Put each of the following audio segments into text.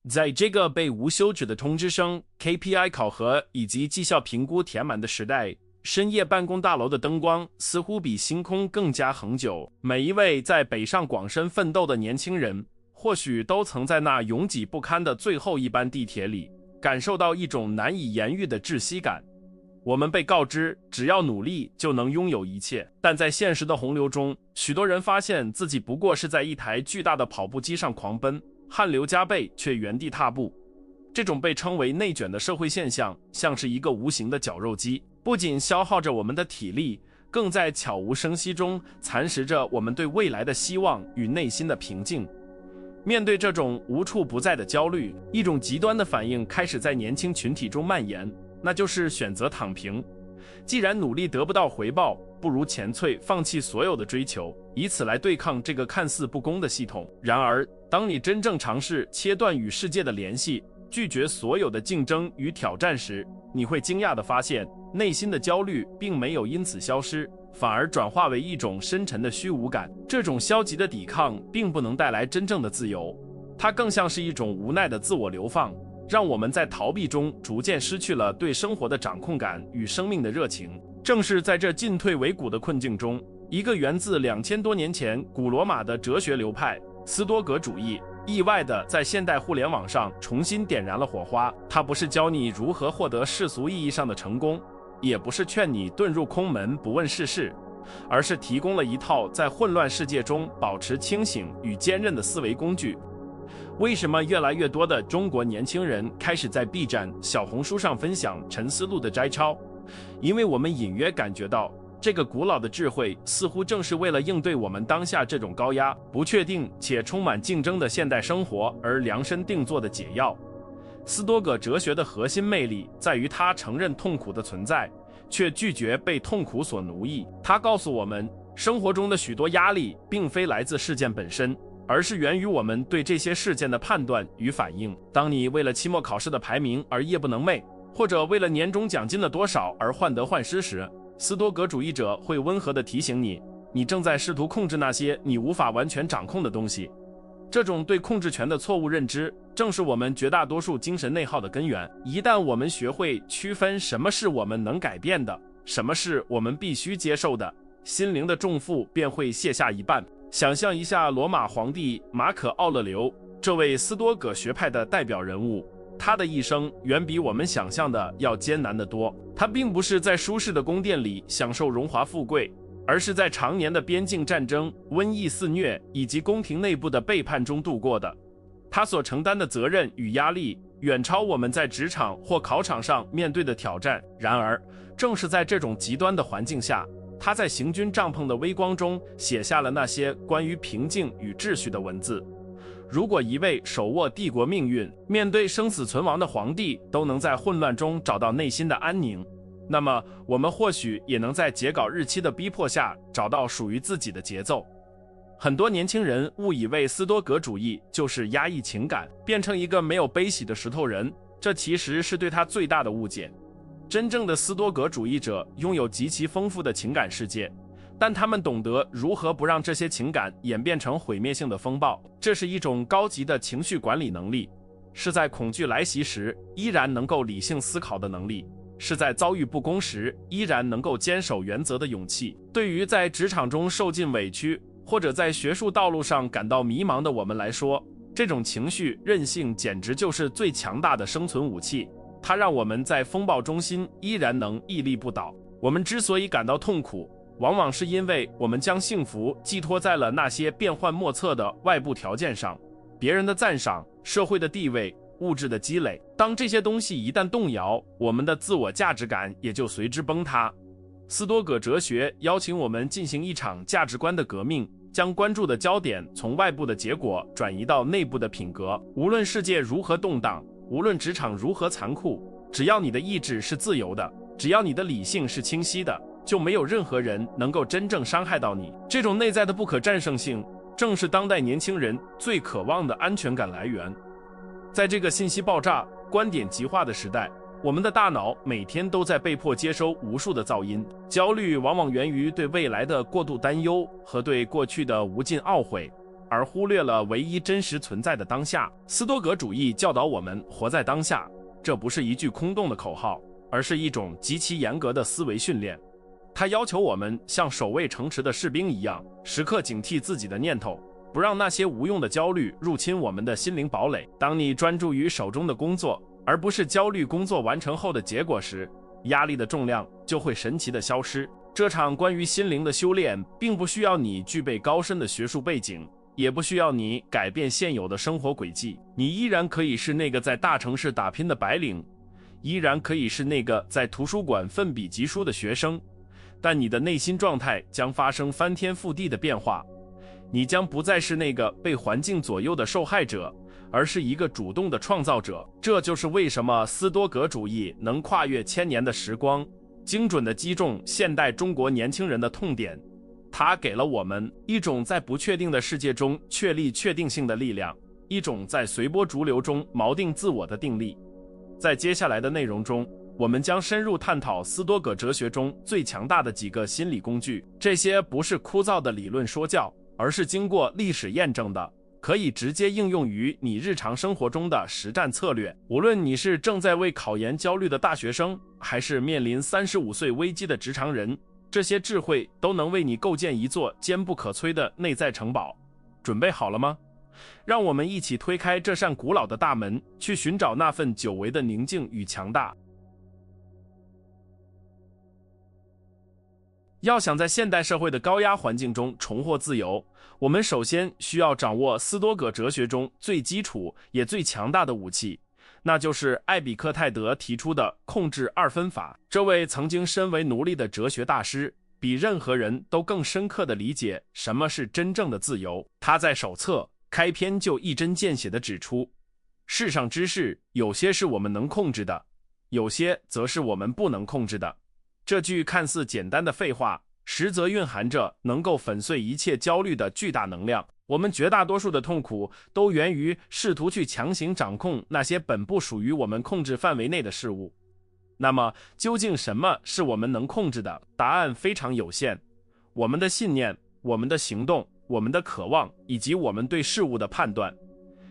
在这个被无休止的通知声、KPI 考核以及绩效评估填满的时代，深夜办公大楼的灯光似乎比星空更加恒久。每一位在北上广深奋斗的年轻人，或许都曾在那拥挤不堪的最后一班地铁里，感受到一种难以言喻的窒息感。我们被告知，只要努力就能拥有一切，但在现实的洪流中，许多人发现自己不过是在一台巨大的跑步机上狂奔，汗流浃背却原地踏步。这种被称为内卷的社会现象，像是一个无形的绞肉机，不仅消耗着我们的体力，更在悄无声息中蚕食着我们对未来的希望与内心的平静。面对这种无处不在的焦虑，一种极端的反应开始在年轻群体中蔓延，那就是选择躺平。既然努力得不到回报，不如前脆放弃所有的追求，以此来对抗这个看似不公的系统。然而，当你真正尝试切断与世界的联系，拒绝所有的竞争与挑战时，你会惊讶地发现，内心的焦虑并没有因此消失，反而转化为一种深沉的虚无感。这种消极的抵抗并不能带来真正的自由，它更像是一种无奈的自我流放，让我们在逃避中逐渐失去了对生活的掌控感与生命的热情。正是在这进退维谷的困境中，一个源自2000多年前古罗马的哲学流派斯多葛主义意外地在现代互联网上重新点燃了火花。它不是教你如何获得世俗意义上的成功，也不是劝你遁入空门不问世事，而是提供了一套在混乱世界中保持清醒与坚韧的思维工具。为什么越来越多的中国年轻人开始在 B 站、小红书上分享陈思路的摘抄？因为我们隐约感觉到，这个古老的智慧似乎正是为了应对我们当下这种高压、不确定且充满竞争的现代生活而量身定做的解药。斯多葛哲学的核心魅力在于它承认痛苦的存在，却拒绝被痛苦所奴役。它告诉我们，生活中的许多压力并非来自事件本身，而是源于我们对这些事件的判断与反应。当你为了期末考试的排名而夜不能寐，或者为了年终奖金的多少而患得患失时，斯多葛主义者会温和地提醒你，你正在试图控制那些你无法完全掌控的东西。这种对控制权的错误认知，正是我们绝大多数精神内耗的根源。一旦我们学会区分什么是我们能改变的，什么是我们必须接受的，心灵的重负便会卸下一半。想象一下罗马皇帝马可·奥勒留，这位斯多葛学派的代表人物，他的一生远比我们想象的要艰难得多。他并不是在舒适的宫殿里享受荣华富贵，而是在常年的边境战争、瘟疫肆虐以及宫廷内部的背叛中度过的。他所承担的责任与压力远超我们在职场或考场上面对的挑战。然而，正是在这种极端的环境下，他在行军帐篷的微光中写下了那些关于平静与秩序的文字。如果一位手握帝国命运、面对生死存亡的皇帝都能在混乱中找到内心的安宁，那么我们或许也能在截稿日期的逼迫下找到属于自己的节奏。很多年轻人误以为斯多葛主义就是压抑情感，变成一个没有悲喜的石头人，这其实是对他最大的误解。真正的斯多葛主义者拥有极其丰富的情感世界，但他们懂得如何不让这些情感演变成毁灭性的风暴。这是一种高级的情绪管理能力，是在恐惧来袭时依然能够理性思考的能力，是在遭遇不公时依然能够坚守原则的勇气。对于在职场中受尽委屈，或者在学术道路上感到迷茫的我们来说，这种情绪韧性简直就是最强大的生存武器。它让我们在风暴中心依然能屹立不倒。我们之所以感到痛苦，往往是因为我们将幸福寄托在了那些变幻莫测的外部条件上，别人的赞赏、社会的地位、物质的积累。当这些东西一旦动摇，我们的自我价值感也就随之崩塌。斯多葛哲学邀请我们进行一场价值观的革命，将关注的焦点从外部的结果转移到内部的品格。无论世界如何动荡，无论职场如何残酷，只要你的意志是自由的，只要你的理性是清晰的，就没有任何人能够真正伤害到你。这种内在的不可战胜性，正是当代年轻人最渴望的安全感来源。在这个信息爆炸、观点极化的时代，我们的大脑每天都在被迫接收无数的噪音。焦虑往往源于对未来的过度担忧和对过去的无尽懊悔。而忽略了唯一真实存在的当下。斯多葛主义教导我们活在当下，这不是一句空洞的口号，而是一种极其严格的思维训练。它要求我们像守卫城池的士兵一样，时刻警惕自己的念头，不让那些无用的焦虑入侵我们的心灵堡垒。当你专注于手中的工作，而不是焦虑工作完成后的结果时，压力的重量就会神奇地消失。这场关于心灵的修炼并不需要你具备高深的学术背景，也不需要你改变现有的生活轨迹。你依然可以是那个在大城市打拼的白领，依然可以是那个在图书馆奋笔疾书的学生，但你的内心状态将发生翻天覆地的变化。你将不再是那个被环境左右的受害者，而是一个主动的创造者。这就是为什么斯多葛主义能跨越千年的时光，精准地击中现代中国年轻人的痛点。它给了我们一种在不确定的世界中确立确定性的力量，一种在随波逐流中锚定自我的定力。在接下来的内容中，我们将深入探讨斯多葛哲学中最强大的几个心理工具。这些不是枯燥的理论说教，而是经过历史验证的，可以直接应用于你日常生活中的实战策略。无论你是正在为考研焦虑的大学生，还是面临35岁危机的职场人，这些智慧都能为你构建一座坚不可摧的内在城堡。准备好了吗？让我们一起推开这扇古老的大门，去寻找那份久违的宁静与强大。要想在现代社会的高压环境中重获自由，我们首先需要掌握斯多葛哲学中最基础也最强大的武器，那就是艾比克泰德提出的控制二分法。这位曾经身为奴隶的哲学大师，比任何人都更深刻地理解什么是真正的自由。他在手册开篇就一针见血地指出，世上之事，有些是我们能控制的，有些则是我们不能控制的。这句看似简单的废话，实则蕴含着能够粉碎一切焦虑的巨大能量。我们绝大多数的痛苦都源于试图去强行掌控那些本不属于我们控制范围内的事物。那么，究竟什么是我们能控制的？答案非常有限。我们的信念、我们的行动、我们的渴望，以及我们对事物的判断。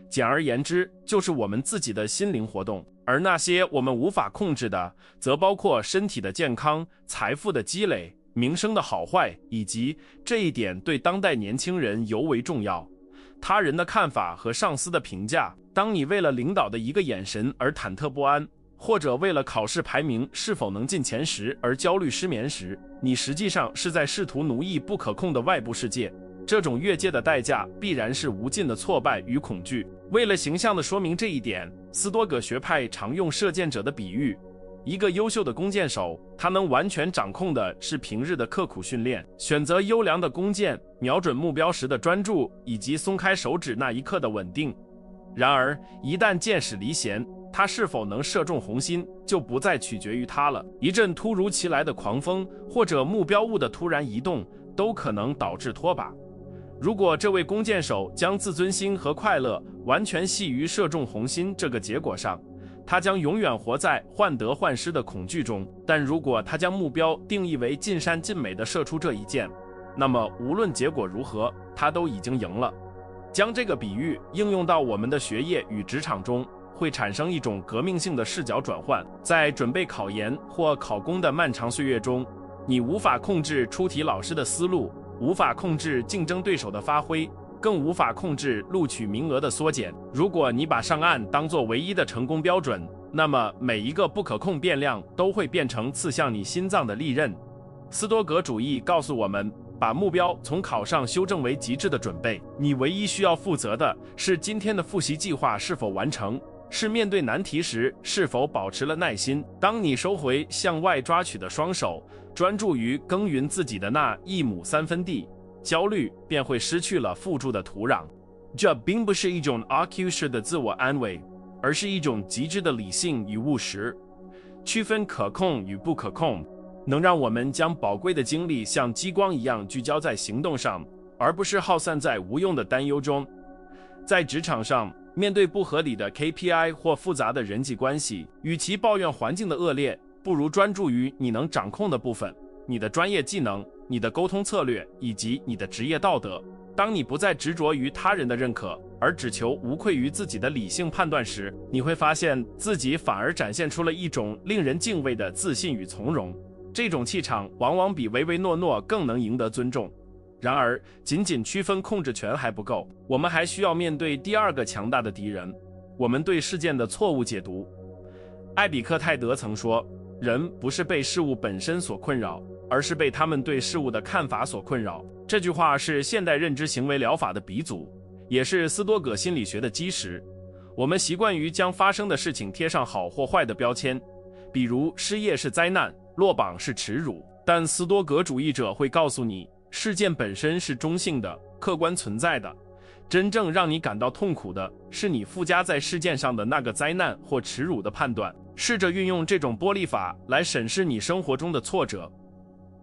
简而言之，就是我们自己的心灵活动。而那些我们无法控制的，则包括身体的健康、财富的积累、名声的好坏，以及这一点对当代年轻人尤为重要，他人的看法和上司的评价。当你为了领导的一个眼神而忐忑不安，或者为了考试排名是否能进前10而焦虑失眠时，你实际上是在试图奴役不可控的外部世界。这种越界的代价必然是无尽的挫败与恐惧。为了形象地说明这一点，斯多葛学派常用射箭者的比喻。一个优秀的弓箭手，他能完全掌控的是平日的刻苦训练，选择优良的弓箭，瞄准目标时的专注，以及松开手指那一刻的稳定。然而，一旦箭矢离弦，他是否能射中红心，就不再取决于他了。一阵突如其来的狂风，或者目标物的突然移动，都可能导致脱靶。如果这位弓箭手将自尊心和快乐完全系于射中红心这个结果上，他将永远活在患得患失的恐惧中。但如果他将目标定义为尽善尽美地射出这一箭，那么无论结果如何，他都已经赢了。将这个比喻应用到我们的学业与职场中，会产生一种革命性的视角转换。在准备考研或考公的漫长岁月中，你无法控制出题老师的思路，无法控制竞争对手的发挥，更无法控制录取名额的缩减。如果你把上岸当作唯一的成功标准，那么每一个不可控变量都会变成刺向你心脏的利刃。斯多葛主义告诉我们，把目标从考上修正为极致的准备。你唯一需要负责的是今天的复习计划是否完成，是面对难题时是否保持了耐心。当你收回向外抓取的双手，专注于耕耘自己的那1亩3分地，焦虑便会失去了附着的土壤。这并不是一种 AQ 式的自我安慰，而是一种极致的理性与务实，区分可控与不可控，能让我们将宝贵的精力像激光一样聚焦在行动上，而不是耗散在无用的担忧中。在职场上，面对不合理的 KPI 或复杂的人际关系，与其抱怨环境的恶劣，不如专注于你能掌控的部分，你的专业技能、你的沟通策略以及你的职业道德。当你不再执着于他人的认可，而只求无愧于自己的理性判断时，你会发现自己反而展现出了一种令人敬畏的自信与从容。这种气场往往比唯唯诺诺更能赢得尊重。然而，仅仅区分控制权还不够，我们还需要面对第二个强大的敌人：我们对事件的错误解读。艾比克泰德曾说，人不是被事物本身所困扰，而是被他们对事物的看法所困扰。这句话是现代认知行为疗法的鼻祖，也是斯多葛心理学的基石。我们习惯于将发生的事情贴上好或坏的标签，比如失业是灾难，落榜是耻辱。但斯多葛主义者会告诉你，事件本身是中性的、客观存在的。真正让你感到痛苦的是你附加在事件上的那个灾难或耻辱的判断。试着运用这种剥离法来审视你生活中的挫折。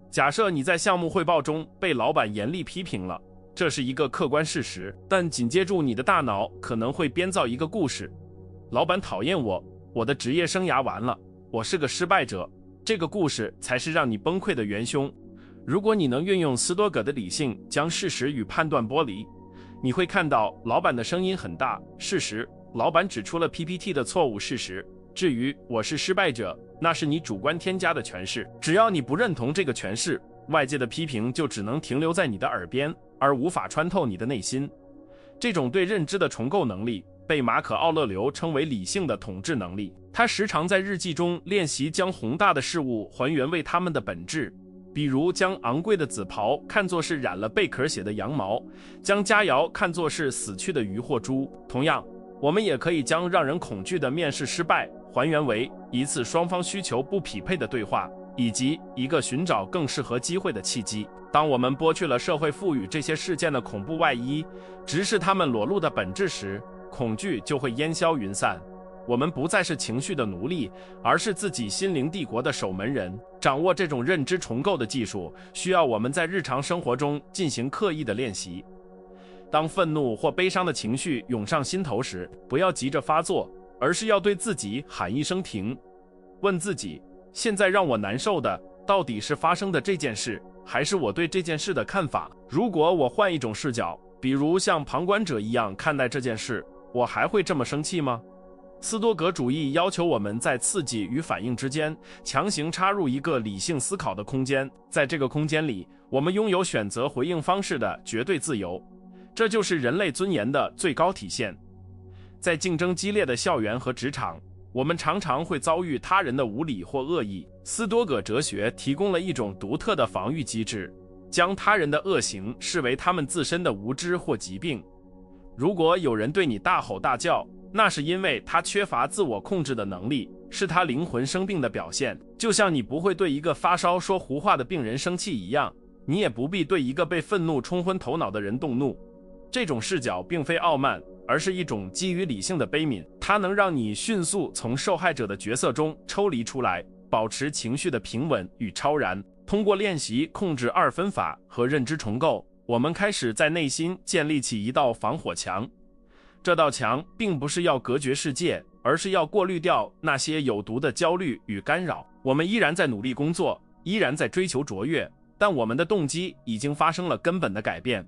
假设你在项目汇报中被老板严厉批评了，这是一个客观事实，但紧接住你的大脑可能会编造一个故事。老板讨厌我，我的职业生涯完了，我是个失败者。这个故事才是让你崩溃的元凶。如果你能运用斯多葛的理性将事实与判断剥离，你会看到老板的声音很大，事实，老板指出了 PPT 的错误事实。至于我是失败者，那是你主观添加的诠释。只要你不认同这个诠释，外界的批评就只能停留在你的耳边，而无法穿透你的内心。这种对认知的重构能力被马可·奥勒留称为理性的统治能力。他时常在日记中练习将宏大的事物还原为它们的本质，比如将昂贵的紫袍看作是染了贝壳血的羊毛，将佳肴看作是死去的鱼或猪。同样，我们也可以将让人恐惧的面试失败还原为一次双方需求不匹配的对话，以及一个寻找更适合机会的契机。当我们剥去了社会赋予这些事件的恐怖外衣，直视它们裸露的本质时，恐惧就会烟消云散。我们不再是情绪的奴隶，而是自己心灵帝国的守门人。掌握这种认知重构的技术，需要我们在日常生活中进行刻意的练习。当愤怒或悲伤的情绪涌上心头时，不要急着发作，而是要对自己喊一声停，问自己，现在让我难受的到底是发生的这件事，还是我对这件事的看法？如果我换一种视角，比如像旁观者一样看待这件事，我还会这么生气吗？斯多葛主义要求我们在刺激与反应之间强行插入一个理性思考的空间，在这个空间里，我们拥有选择回应方式的绝对自由，这就是人类尊严的最高体现。在竞争激烈的校园和职场，我们常常会遭遇他人的无理或恶意。斯多葛哲学提供了一种独特的防御机制，将他人的恶行视为他们自身的无知或疾病。如果有人对你大吼大叫，那是因为他缺乏自我控制的能力，是他灵魂生病的表现。就像你不会对一个发烧说胡话的病人生气一样，你也不必对一个被愤怒冲昏头脑的人动怒。这种视角并非傲慢，而是一种基于理性的悲悯，它能让你迅速从受害者的角色中抽离出来，保持情绪的平稳与超然。通过练习控制二分法和认知重构，我们开始在内心建立起一道防火墙。这道墙并不是要隔绝世界，而是要过滤掉那些有毒的焦虑与干扰。我们依然在努力工作，依然在追求卓越，但我们的动机已经发生了根本的改变。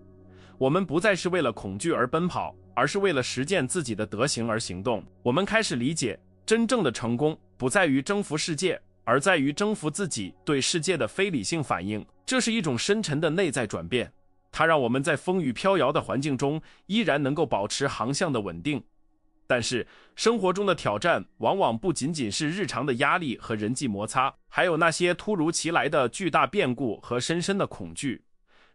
我们不再是为了恐惧而奔跑，而是为了实践自己的德行而行动。我们开始理解，真正的成功不在于征服世界，而在于征服自己对世界的非理性反应。这是一种深沉的内在转变，它让我们在风雨飘摇的环境中依然能够保持航向的稳定。但是，生活中的挑战往往不仅仅是日常的压力和人际摩擦，还有那些突如其来的巨大变故和深深的恐惧，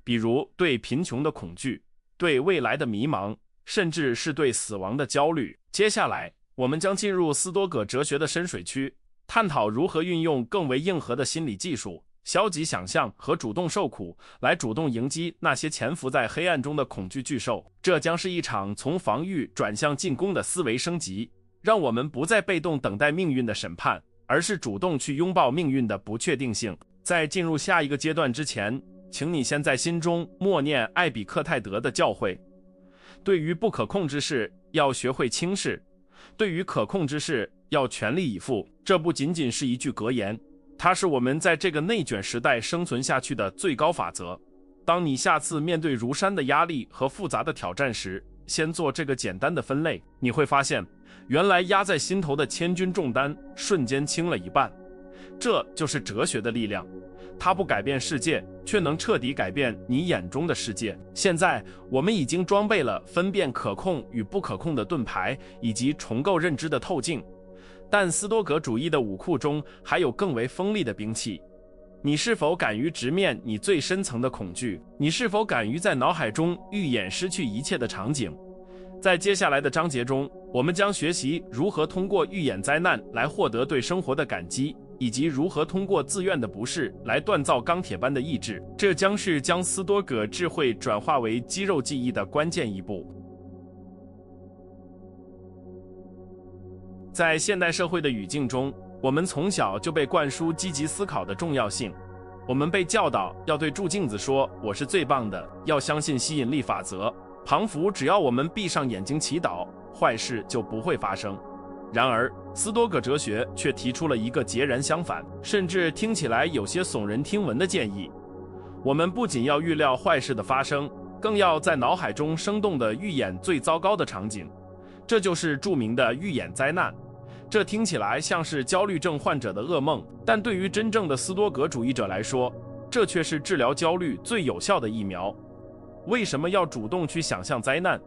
比如对贫穷的恐惧，对未来的迷茫，甚至是对死亡的焦虑。接下来，我们将进入斯多葛哲学的深水区，探讨如何运用更为硬核的心理技术、消极想象和主动受苦，来主动迎击那些潜伏在黑暗中的恐惧巨兽。这将是一场从防御转向进攻的思维升级，让我们不再被动等待命运的审判，而是主动去拥抱命运的不确定性。在进入下一个阶段之前，请你先在心中默念艾比克泰德的教诲：对于不可控之事，要学会轻视；对于可控之事，要全力以赴。这不仅仅是一句格言，它是我们在这个内卷时代生存下去的最高法则。当你下次面对如山的压力和复杂的挑战时，先做这个简单的分类，你会发现，原来压在心头的千钧重担瞬间轻了一半。这就是哲学的力量，它不改变世界，却能彻底改变你眼中的世界。现在，我们已经装备了分辨可控与不可控的盾牌，以及重构认知的透镜。但斯多葛主义的武库中还有更为锋利的兵器。你是否敢于直面你最深层的恐惧？你是否敢于在脑海中预演失去一切的场景？在接下来的章节中，我们将学习如何通过预演灾难来获得对生活的感激，以及如何通过自愿的不适来锻造钢铁般的意志。这将是将斯多葛智慧转化为肌肉记忆的关键一步。在现代社会的语境中，我们从小就被灌输积极思考的重要性。我们被教导要对住镜子说我是最棒的，要相信吸引力法则，仿佛只要我们闭上眼睛祈祷，坏事就不会发生。然而，斯多葛哲学却提出了一个截然相反，甚至听起来有些耸人听闻的建议。我们不仅要预料坏事的发生，更要在脑海中生动地预演最糟糕的场景。这就是著名的预演灾难。这听起来像是焦虑症患者的噩梦，但对于真正的斯多葛主义者来说，这却是治疗焦虑最有效的疫苗。为什么要主动去想象灾难？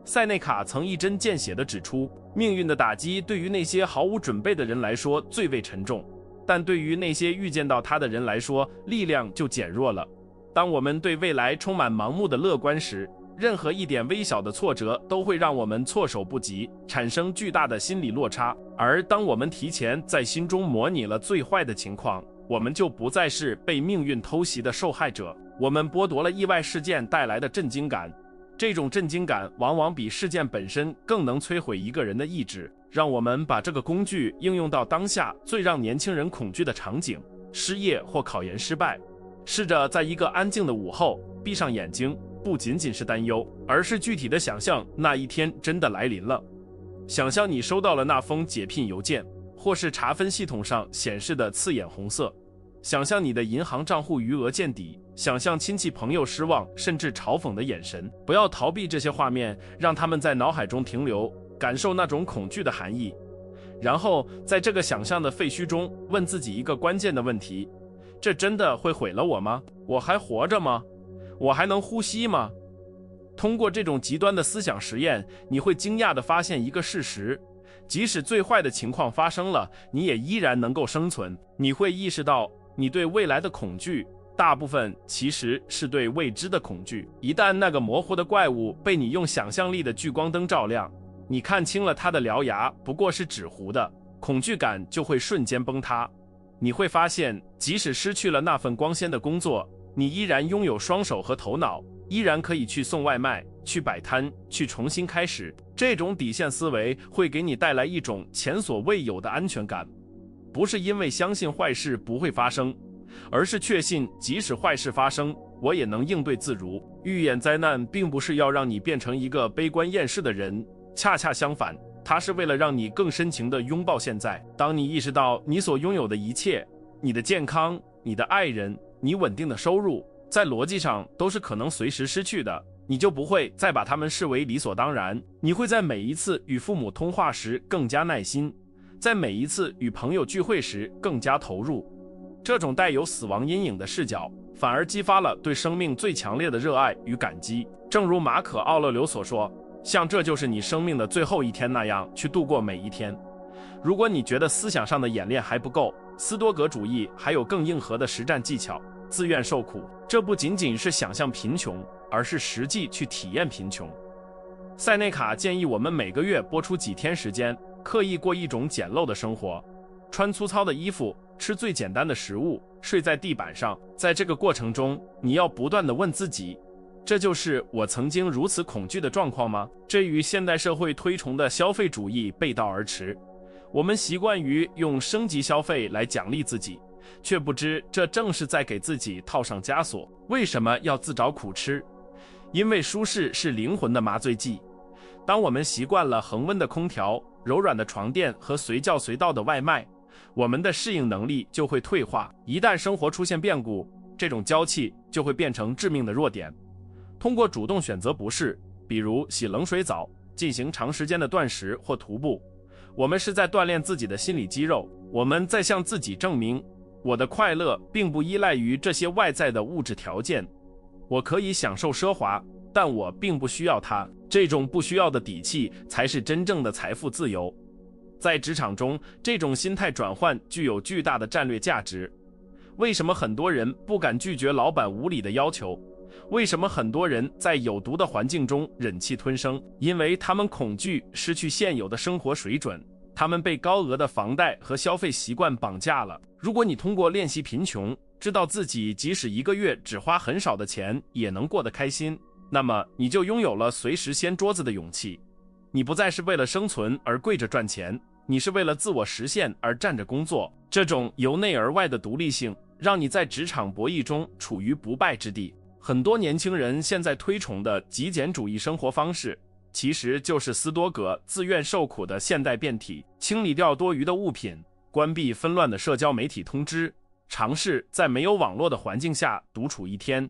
塞内卡曾一针见血地指出，命运的打击对于那些毫无准备的人来说最为沉重，但对于那些预见到它的人来说，力量就减弱了。当我们对未来充满盲目的乐观时，任何一点微小的挫折都会让我们措手不及，产生巨大的心理落差。而当我们提前在心中模拟了最坏的情况，我们就不再是被命运偷袭的受害者，我们剥夺了意外事件带来的震惊感。这种震惊感往往比事件本身更能摧毁一个人的意志。让我们把这个工具应用到当下最让年轻人恐惧的场景：失业或考研失败。试着在一个安静的午后闭上眼睛，不仅仅是担忧，而是具体的想象那一天真的来临了。想象你收到了那封解聘邮件，或是查分系统上显示的刺眼红色。想象你的银行账户余额见底，想象亲戚朋友失望甚至嘲讽的眼神。不要逃避这些画面，让他们在脑海中停留，感受那种恐惧的含义。然后在这个想象的废墟中问自己一个关键的问题：这真的会毁了我吗？我还活着吗？我还能呼吸吗？通过这种极端的思想实验，你会惊讶地发现一个事实：即使最坏的情况发生了，你也依然能够生存。你会意识到，你对未来的恐惧，大部分其实是对未知的恐惧。一旦那个模糊的怪物被你用想象力的聚光灯照亮，你看清了它的獠牙不过是纸糊的，恐惧感就会瞬间崩塌。你会发现，即使失去了那份光鲜的工作，你依然拥有双手和头脑，依然可以去送外卖，去摆摊，去重新开始。这种底线思维会给你带来一种前所未有的安全感，不是因为相信坏事不会发生，而是确信即使坏事发生，我也能应对自如。预演灾难并不是要让你变成一个悲观厌世的人，恰恰相反，它是为了让你更深情地拥抱现在。当你意识到你所拥有的一切，你的健康，你的爱人，你稳定的收入，在逻辑上都是可能随时失去的，你就不会再把它们视为理所当然。你会在每一次与父母通话时更加耐心，在每一次与朋友聚会时更加投入。这种带有死亡阴影的视角，反而激发了对生命最强烈的热爱与感激。正如马可·奥勒留所说，像这就是你生命的最后一天那样去度过每一天。如果你觉得思想上的演练还不够，斯多葛主义还有更硬核的实战技巧：自愿受苦。这不仅仅是想象贫穷，而是实际去体验贫穷。塞内卡建议我们每个月拨出几天时间，刻意过一种简陋的生活，穿粗糙的衣服，吃最简单的食物，睡在地板上。在这个过程中，你要不断地问自己，这就是我曾经如此恐惧的状况吗？这与现代社会推崇的消费主义背道而驰。我们习惯于用升级消费来奖励自己，却不知这正是在给自己套上枷锁。为什么要自找苦吃？因为舒适是灵魂的麻醉剂。当我们习惯了恒温的空调、柔软的床垫和随叫随到的外卖，我们的适应能力就会退化。一旦生活出现变故，这种娇气就会变成致命的弱点。通过主动选择不适，比如洗冷水澡，进行长时间的断食或徒步，我们是在锻炼自己的心理肌肉，我们在向自己证明，我的快乐并不依赖于这些外在的物质条件，我可以享受奢华，但我并不需要它。这种不需要的底气才是真正的财富自由。在职场中，这种心态转换具有巨大的战略价值。为什么很多人不敢拒绝老板无理的要求？为什么很多人在有毒的环境中忍气吞声？因为他们恐惧失去现有的生活水准，他们被高额的房贷和消费习惯绑架了。如果你通过练习贫穷，知道自己即使一个月只花很少的钱也能过得开心，那么你就拥有了随时掀桌子的勇气。你不再是为了生存而跪着赚钱，你是为了自我实现而站着工作。这种由内而外的独立性，让你在职场博弈中处于不败之地。很多年轻人现在推崇的极简主义生活方式，其实就是斯多葛自愿受苦的现代变体。清理掉多余的物品，关闭纷乱的社交媒体通知，尝试在没有网络的环境下独处一天。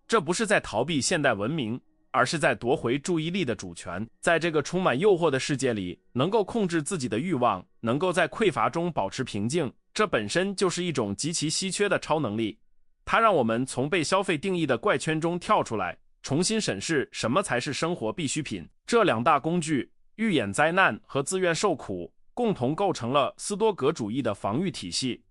这不是在逃避现代文明，而是在夺回注意力的主权。在这个充满诱惑的世界里，能够控制自己的欲望，能够在匮乏中保持平静，这本身就是一种极其稀缺的超能力。它让我们从被消费定义的怪圈中跳出来，重新审视什么才是生活必需品。这两大工具，预演灾难和自愿受苦，共同构成了斯多葛主义的防御体系。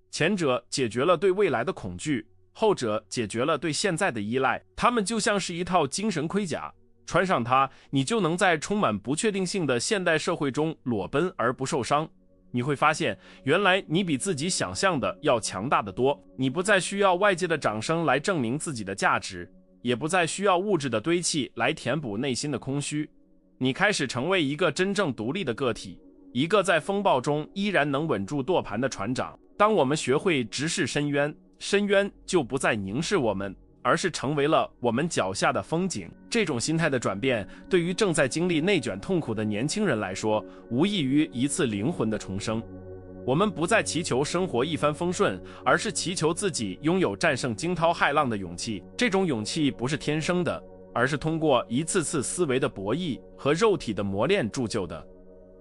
前者解决了对未来的恐惧，后者解决了对现在的依赖。它们就像是一套精神盔甲，穿上它，你就能在充满不确定性的现代社会中裸奔而不受伤。你会发现，原来你比自己想象的要强大得多。你不再需要外界的掌声来证明自己的价值，也不再需要物质的堆砌来填补内心的空虚。你开始成为一个真正独立的个体，一个在风暴中依然能稳住舵盘的船长。当我们学会直视深渊，深渊就不再凝视我们，而是成为了我们脚下的风景。这种心态的转变，对于正在经历内卷痛苦的年轻人来说，无异于一次灵魂的重生。我们不再祈求生活一帆风顺，而是祈求自己拥有战胜惊涛骇浪的勇气。这种勇气不是天生的，而是通过一次次思维的博弈和肉体的磨练铸就的。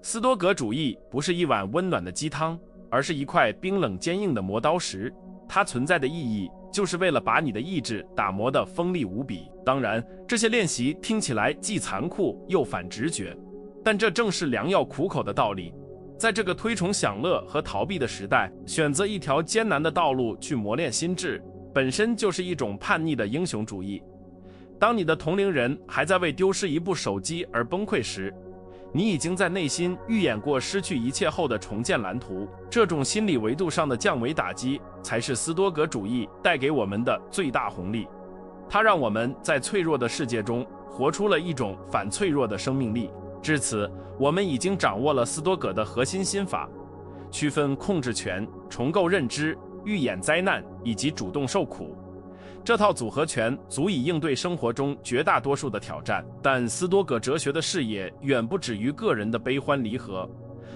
斯多葛主义不是一碗温暖的鸡汤，而是一块冰冷坚硬的磨刀石。它存在的意义，就是为了把你的意志打磨得锋利无比。当然，这些练习听起来既残酷又反直觉，但这正是良药苦口的道理。在这个推崇享乐和逃避的时代，选择一条艰难的道路去磨练心智，本身就是一种叛逆的英雄主义。当你的同龄人还在为丢失一部手机而崩溃时，你已经在内心预演过失去一切后的重建蓝图。这种心理维度上的降维打击，才是斯多葛主义带给我们的最大红利。它让我们在脆弱的世界中活出了一种反脆弱的生命力。至此，我们已经掌握了斯多葛的核心心法，区分控制权、重构认知、预演灾难以及主动受苦。这套组合拳足以应对生活中绝大多数的挑战，但斯多葛哲学的视野远不止于个人的悲欢离合，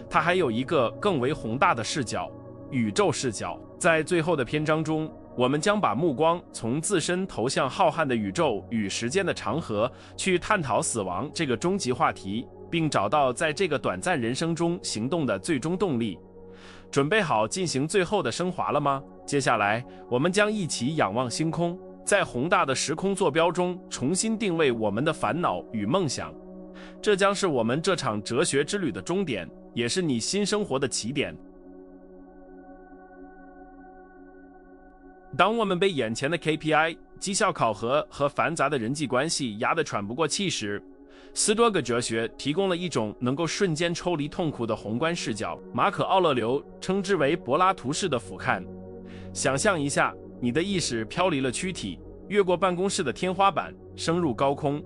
它还有一个更为宏大的视角——宇宙视角。在最后的篇章中，我们将把目光从自身投向浩瀚的宇宙与时间的长河，去探讨死亡这个终极话题，并找到在这个短暂人生中行动的最终动力。准备好进行最后的升华了吗？接下来，我们将一起仰望星空，在宏大的时空坐标中重新定位我们的烦恼与梦想。这将是我们这场哲学之旅的终点，也是你新生活的起点。当我们被眼前的 KPI、绩效考核和繁杂的人际关系压得喘不过气时，斯多葛哲学提供了一种能够瞬间抽离痛苦的宏观视角。马可·奥勒留称之为柏拉图式的俯瞰。想象一下，你的意识飘离了躯体，越过办公室的天花板，升入高空，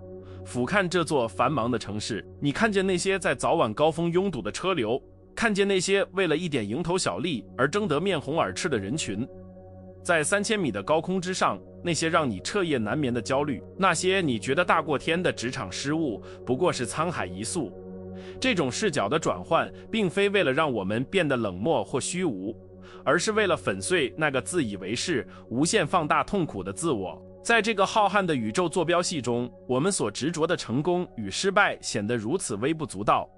俯瞰这座繁忙的城市。你看见那些在早晚高峰拥堵的车流，看见那些为了一点蝇头小利而争得面红耳赤的人群。在3000米的高空之上，那些让你彻夜难眠的焦虑，那些你觉得大过天的职场失误，不过是沧海一粟。这种视角的转换，并非为了让我们变得冷漠或虚无，而是为了粉碎那个自以为是、无限放大痛苦的自我。在这个浩瀚的宇宙坐标系中，我们所执着的成功与失败显得如此微不足道。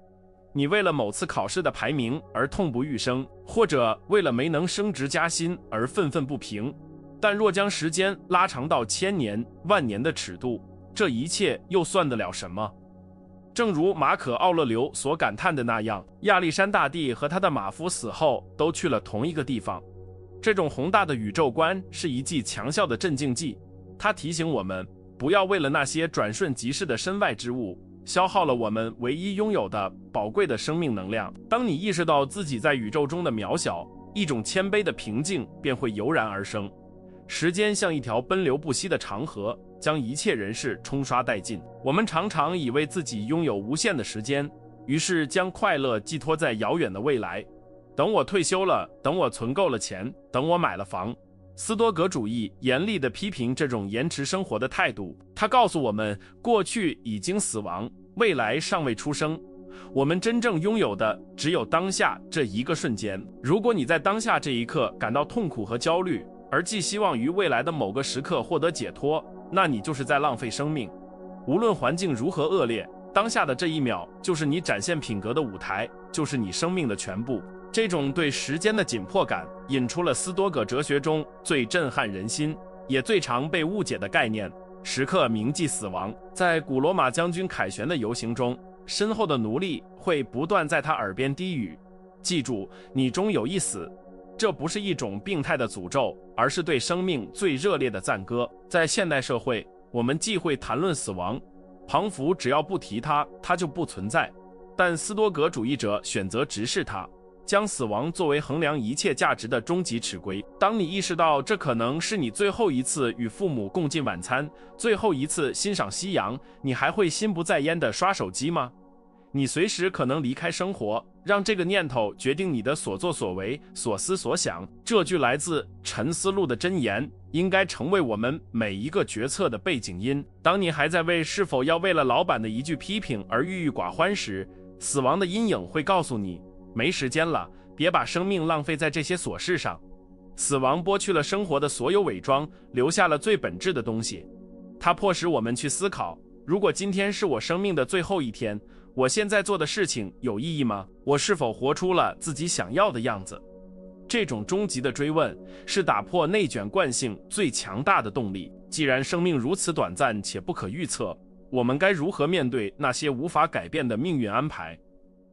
你为了某次考试的排名而痛不欲生，或者为了没能升职加薪而愤愤不平，但若将时间拉长到千年、万年的尺度，这一切又算得了什么？正如马可·奥勒留所感叹的那样，亚历山大帝和他的马夫死后都去了同一个地方。这种宏大的宇宙观是一剂强效的镇静剂，它提醒我们不要为了那些转瞬即逝的身外之物消耗了我们唯一拥有的宝贵的生命能量。当你意识到自己在宇宙中的渺小，一种谦卑的平静便会油然而生。时间像一条奔流不息的长河，将一切人事冲刷殆尽。我们常常以为自己拥有无限的时间，于是将快乐寄托在遥远的未来。等我退休了，等我存够了钱，等我买了房。斯多葛主义严厉地批评这种延迟生活的态度，他告诉我们，过去已经死亡，未来尚未出生。我们真正拥有的只有当下这一个瞬间。如果你在当下这一刻感到痛苦和焦虑，而寄希望于未来的某个时刻获得解脱，那你就是在浪费生命。无论环境如何恶劣，当下的这一秒就是你展现品格的舞台，就是你生命的全部。这种对时间的紧迫感引出了斯多葛哲学中最震撼人心也最常被误解的概念——时刻铭记死亡。在古罗马将军凯旋的游行中，身后的奴隶会不断在他耳边低语：记住，你终有一死。这不是一种病态的诅咒，而是对生命最热烈的赞歌。在现代社会，我们忌讳谈论死亡，庞福只要不提它，它就不存在。但斯多葛主义者选择直视它，将死亡作为衡量一切价值的终极尺规。当你意识到这可能是你最后一次与父母共进晚餐，最后一次欣赏夕阳，你还会心不在焉地刷手机吗？你随时可能离开生活，让这个念头决定你的所作所为、所思所想。这句来自沉思录的箴言应该成为我们每一个决策的背景音。当你还在为是否要为了老板的一句批评而郁郁寡欢时，死亡的阴影会告诉你，没时间了，别把生命浪费在这些琐事上。死亡剥去了生活的所有伪装，留下了最本质的东西。它迫使我们去思考，如果今天是我生命的最后一天，我现在做的事情有意义吗？我是否活出了自己想要的样子？这种终极的追问是打破内卷惯性最强大的动力。既然生命如此短暂且不可预测，我们该如何面对那些无法改变的命运安排？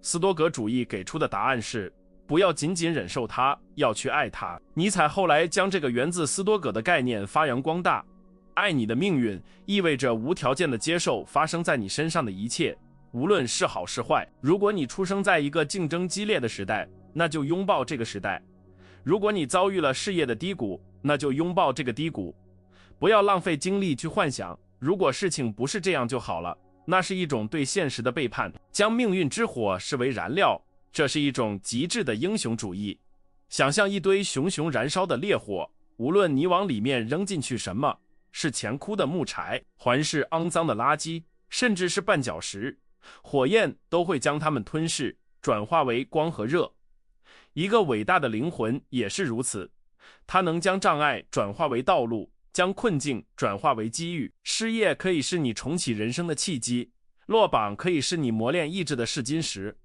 斯多葛主义给出的答案是，不要仅仅忍受它，要去爱它。尼采后来将这个源自斯多葛的概念发扬光大。爱你的命运意味着无条件的接受发生在你身上的一切，无论是好是坏。如果你出生在一个竞争激烈的时代，那就拥抱这个时代；如果你遭遇了事业的低谷，那就拥抱这个低谷。不要浪费精力去幻想，如果事情不是这样就好了，那是一种对现实的背叛。将命运之火视为燃料，这是一种极致的英雄主义。想象一堆熊熊燃烧的烈火，无论你往里面扔进去什么，是前枯的木柴，还是肮脏的垃圾，甚至是绊脚石，火焰都会将它们吞噬，转化为光和热。一个伟大的灵魂也是如此，它能将障碍转化为道路，将困境转化为机遇。失业可以是你重启人生的契机，落榜可以是你磨练意志的试金石。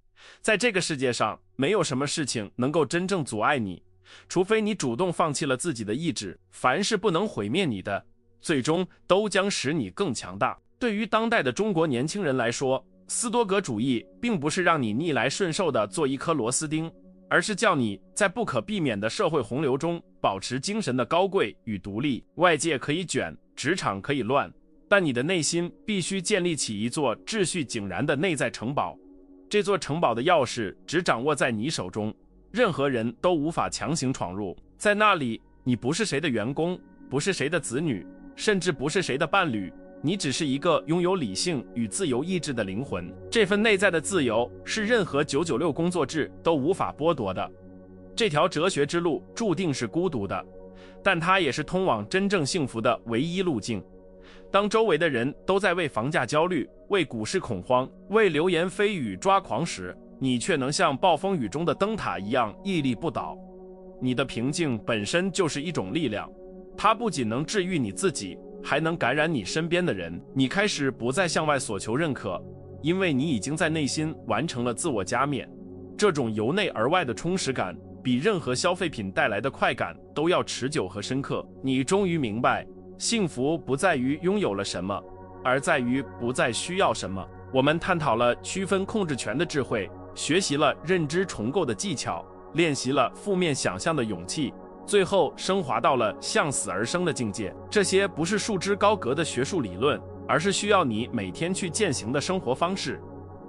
在这个世界上，没有什么事情能够真正阻碍你，除非你主动放弃了自己的意志。凡是不能毁灭你的，最终都将使你更强大。对于当代的中国年轻人来说，斯多葛主义并不是让你逆来顺受的做一颗螺丝钉，而是叫你在不可避免的社会洪流中保持精神的高贵与独立。外界可以卷，职场可以乱，但你的内心必须建立起一座秩序井然的内在城堡。这座城堡的钥匙只掌握在你手中，任何人都无法强行闯入。在那里，你不是谁的员工，不是谁的子女，甚至不是谁的伴侣，你只是一个拥有理性与自由意志的灵魂。这份内在的自由是任何996工作制都无法剥夺的。这条哲学之路注定是孤独的，但它也是通往真正幸福的唯一路径。当周围的人都在为房价焦虑，为股市恐慌，为流言蜚语抓狂时，你却能像暴风雨中的灯塔一样屹立不倒。你的平静本身就是一种力量，它不仅能治愈你自己，还能感染你身边的人。你开始不再向外索求认可，因为你已经在内心完成了自我加冕。这种由内而外的充实感，比任何消费品带来的快感都要持久和深刻。你终于明白，幸福不在于拥有了什么，而在于不再需要什么。我们探讨了区分控制权的智慧，学习了认知重构的技巧，练习了负面想象的勇气，最后升华到了向死而生的境界。这些不是束之高阁的学术理论，而是需要你每天去践行的生活方式。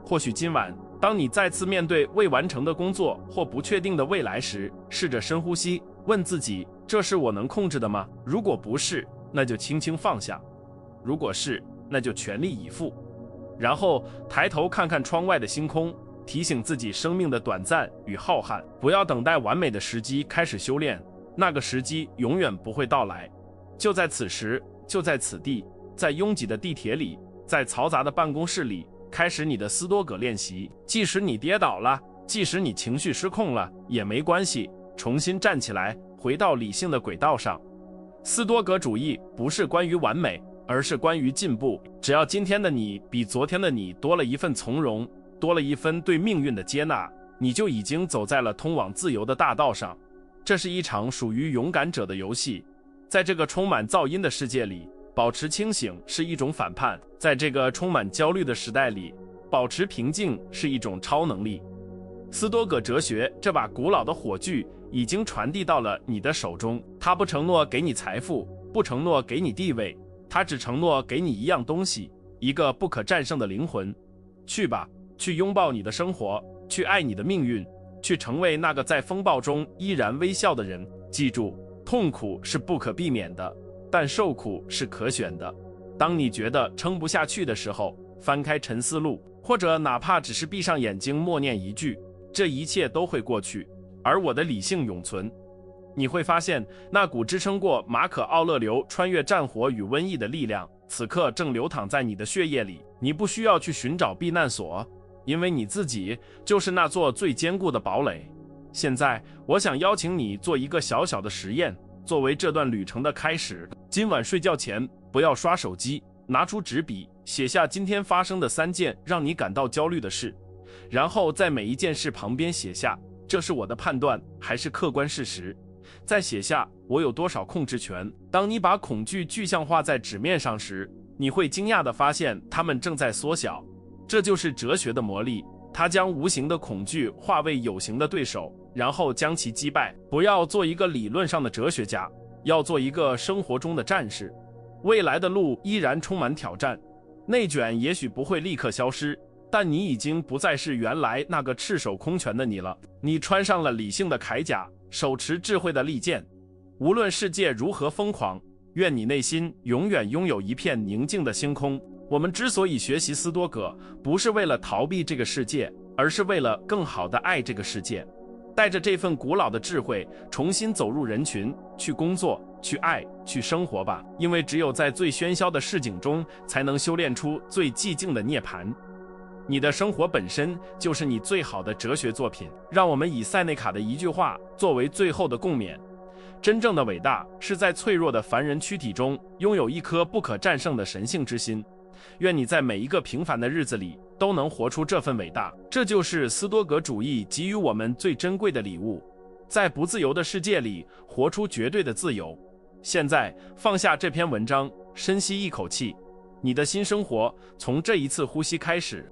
或许今晚，当你再次面对未完成的工作或不确定的未来时，试着深呼吸，问自己：这是我能控制的吗？如果不是，那就轻轻放下；如果是，那就全力以赴。然后抬头看看窗外的星空，提醒自己生命的短暂与浩瀚。不要等待完美的时机开始修炼，那个时机永远不会到来。就在此时，就在此地，在拥挤的地铁里，在嘈杂的办公室里，开始你的斯多葛练习。即使你跌倒了，即使你情绪失控了，也没关系，重新站起来，回到理性的轨道上。斯多葛主义不是关于完美，而是关于进步。只要今天的你比昨天的你多了一份从容，多了一分对命运的接纳，你就已经走在了通往自由的大道上。这是一场属于勇敢者的游戏。在这个充满噪音的世界里，保持清醒是一种反叛；在这个充满焦虑的时代里，保持平静是一种超能力。斯多葛哲学这把古老的火炬已经传递到了你的手中。它不承诺给你财富，不承诺给你地位，它只承诺给你一样东西，一个不可战胜的灵魂。去吧，去拥抱你的生活，去爱你的命运，去成为那个在风暴中依然微笑的人。记住，痛苦是不可避免的，但受苦是可选的。当你觉得撑不下去的时候，翻开沉思录，或者哪怕只是闭上眼睛默念一句：这一切都会过去，而我的理性永存。你会发现，那股支撑过马可·奥勒留穿越战火与瘟疫的力量，此刻正流淌在你的血液里。你不需要去寻找避难所，因为你自己就是那座最坚固的堡垒。现在，我想邀请你做一个小小的实验，作为这段旅程的开始。今晚睡觉前，不要刷手机，拿出纸笔，写下今天发生的3件让你感到焦虑的事，然后在每一件事旁边写下：这是我的判断还是客观事实？再写下我有多少控制权。当你把恐惧具象化在纸面上时，你会惊讶地发现它们正在缩小。这就是哲学的魔力，它将无形的恐惧化为有形的对手，然后将其击败。不要做一个理论上的哲学家，要做一个生活中的战士。未来的路依然充满挑战，内卷也许不会立刻消失，但你已经不再是原来那个赤手空拳的你了。你穿上了理性的铠甲，手持智慧的利剑。无论世界如何疯狂，愿你内心永远拥有一片宁静的星空。我们之所以学习斯多葛，不是为了逃避这个世界，而是为了更好地爱这个世界。带着这份古老的智慧，重新走入人群，去工作，去爱，去生活吧。因为只有在最喧嚣的市井中，才能修炼出最寂静的涅槃。你的生活本身就是你最好的哲学作品。让我们以塞内卡的一句话作为最后的共勉：真正的伟大是在脆弱的凡人躯体中拥有一颗不可战胜的神性之心。愿你在每一个平凡的日子里都能活出这份伟大。这就是斯多葛主义给予我们最珍贵的礼物，在不自由的世界里活出绝对的自由。现在放下这篇文章，深吸一口气，你的新生活从这一次呼吸开始。